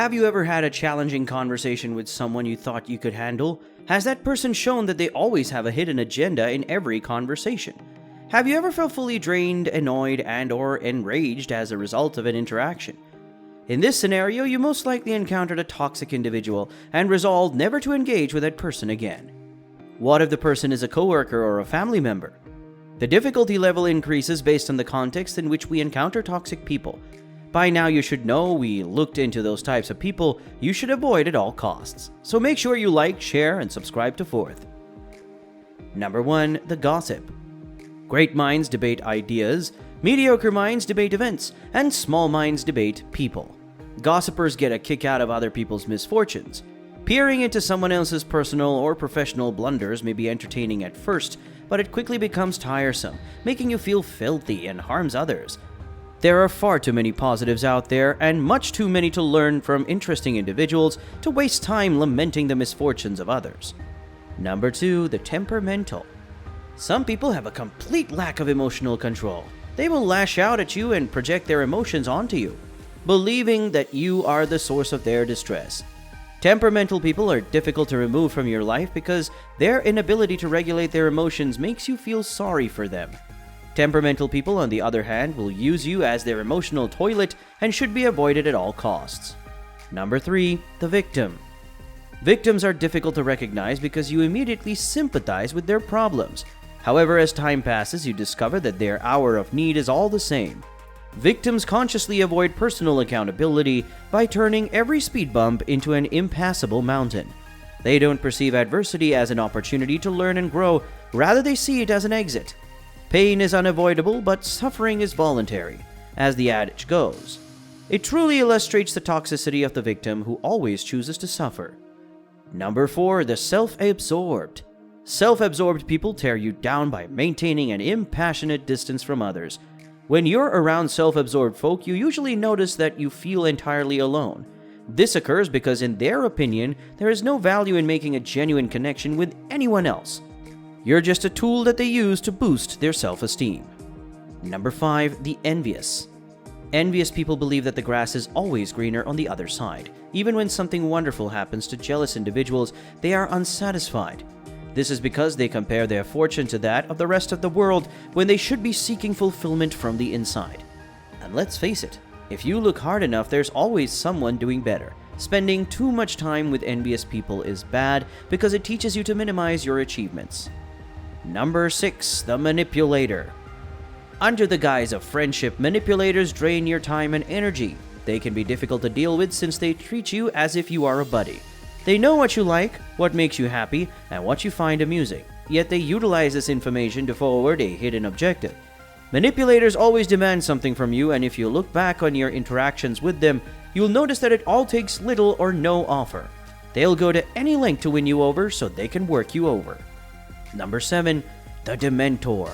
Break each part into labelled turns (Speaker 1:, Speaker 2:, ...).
Speaker 1: Have you ever had a challenging conversation with someone you thought you could handle? Has that person shown that they always have a hidden agenda in every conversation? Have you ever felt fully drained, annoyed, and/or enraged as a result of an interaction? In this scenario, you most likely encountered a toxic individual and resolved never to engage with that person again. What if the person is a coworker or a family member? The difficulty level increases based on the context in which we encounter toxic people. By now you should know we looked into those types of people you should avoid at all costs. So make sure you like, share, and subscribe to Fourth. Number 1. The gossip. Great minds debate ideas, mediocre minds debate events, and small minds debate people. Gossipers get a kick out of other people's misfortunes. Peering into someone else's personal or professional blunders may be entertaining at first, but it quickly becomes tiresome, making you feel filthy and harms others. There are far too many positives out there, and much too many to learn from interesting individuals to waste time lamenting the misfortunes of others. Number 2. The temperamental. Some people have a complete lack of emotional control. They will lash out at you and project their emotions onto you, believing that you are the source of their distress. Temperamental people are difficult to remove from your life because their inability to regulate their emotions makes you feel sorry for them. Temperamental people, on the other hand, will use you as their emotional toilet and should be avoided at all costs. Number 3. The victim. Victims are difficult to recognize because you immediately sympathize with their problems. However, as time passes, you discover that their hour of need is all the same. Victims consciously avoid personal accountability by turning every speed bump into an impassable mountain. They don't perceive adversity as an opportunity to learn and grow, rather they see it as an exit. Pain is unavoidable, but suffering is voluntary, as the adage goes. It truly illustrates the toxicity of the victim who always chooses to suffer. Number 4. The self-absorbed. Self-absorbed people tear you down by maintaining an impassionate distance from others. When you're around self-absorbed folk, you usually notice that you feel entirely alone. This occurs because, in their opinion, there is no value in making a genuine connection with anyone else. You're just a tool that they use to boost their self-esteem. Number 5. The envious. Envious people believe that the grass is always greener on the other side. Even when something wonderful happens to jealous individuals, they are unsatisfied. This is because they compare their fortune to that of the rest of the world when they should be seeking fulfillment from the inside. And let's face it, if you look hard enough, there's always someone doing better. Spending too much time with envious people is bad because it teaches you to minimize your achievements. Number 6. The manipulator. Under the guise of friendship, manipulators drain your time and energy. They can be difficult to deal with since they treat you as if you are a buddy. They know what you like, what makes you happy, and what you find amusing, yet they utilize this information to forward a hidden objective. Manipulators always demand something from you, and if you look back on your interactions with them, you'll notice that it all takes little or no offer. They'll go to any length to win you over so they can work you over. Number 7. The dementor.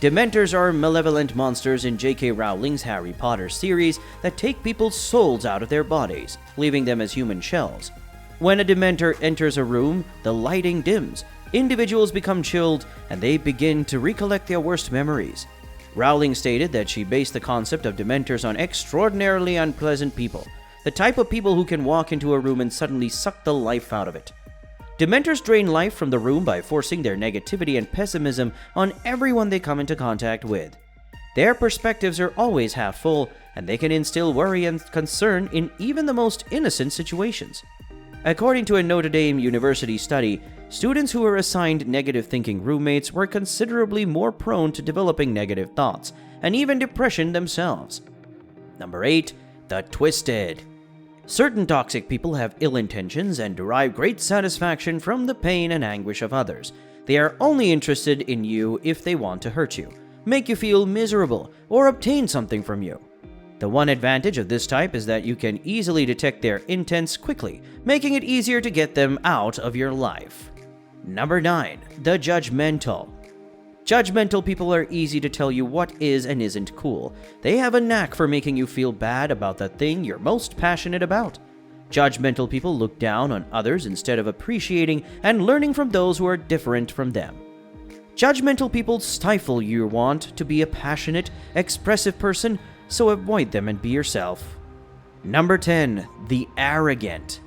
Speaker 1: Dementors are malevolent monsters in J.K. Rowling's Harry Potter series that take people's souls out of their bodies, leaving them as human shells. When a dementor enters a room, the lighting dims, individuals become chilled, and they begin to recollect their worst memories. Rowling stated that she based the concept of dementors on extraordinarily unpleasant people, the type of people who can walk into a room and suddenly suck the life out of it. Dementors drain life from the room by forcing their negativity and pessimism on everyone they come into contact with. Their perspectives are always half full, and they can instill worry and concern in even the most innocent situations. According to a Notre Dame University study, students who were assigned negative thinking roommates were considerably more prone to developing negative thoughts, and even depression themselves. Number 8. The twisted. Certain toxic people have ill intentions and derive great satisfaction from the pain and anguish of others. They are only interested in you if they want to hurt you, make you feel miserable, or obtain something from you. The one advantage of this type is that you can easily detect their intents quickly, making it easier to get them out of your life. Number 9. The judgmental. Judgmental people are easy to tell you what is and isn't cool. They have a knack for making you feel bad about the thing you're most passionate about. Judgmental people look down on others instead of appreciating and learning from those who are different from them. Judgmental people stifle your want to be a passionate, expressive person, so avoid them and be yourself. Number 10. The arrogant.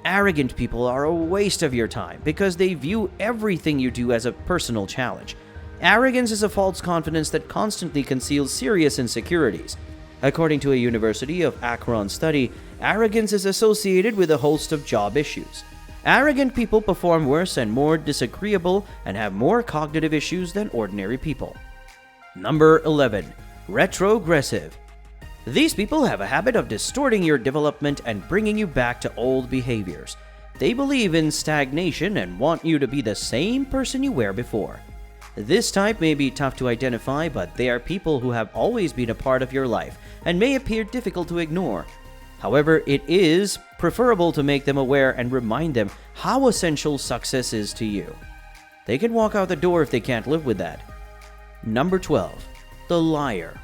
Speaker 1: Arrogant people are a waste of your time because they view everything you do as a personal challenge. Arrogance is a false confidence that constantly conceals serious insecurities. According to a University of Akron study, arrogance is associated with a host of job issues. Arrogant people perform worse and more disagreeable and have more cognitive issues than ordinary people. Number 11. Retrogressive. These people have a habit of distorting your development and bringing you back to old behaviors. They believe in stagnation and want you to be the same person you were before. This type may be tough to identify, but they are people who have always been a part of your life and may appear difficult to ignore. However, it is preferable to make them aware and remind them how essential success is to you. They can walk out the door if they can't live with that. Number 12. The liar.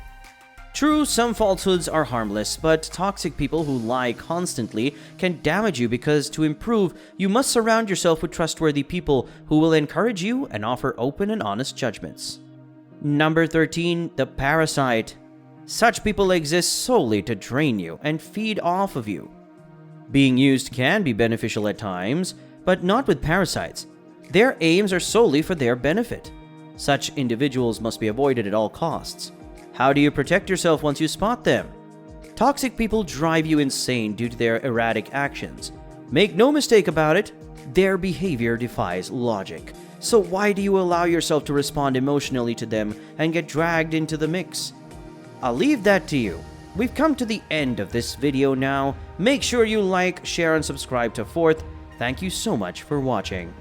Speaker 1: True, some falsehoods are harmless, but toxic people who lie constantly can damage you because to improve, you must surround yourself with trustworthy people who will encourage you and offer open and honest judgments. Number 13. The parasite. Such people exist solely to drain you and feed off of you. Being used can be beneficial at times, but not with parasites. Their aims are solely for their benefit. Such individuals must be avoided at all costs. How do you protect yourself once you spot them? Toxic people drive you insane due to their erratic actions. Make no mistake about it, their behavior defies logic. So why do you allow yourself to respond emotionally to them and get dragged into the mix? I'll leave that to you. We've come to the end of this video now. Make sure you like, share, and subscribe to Fourth. Thank you so much for watching.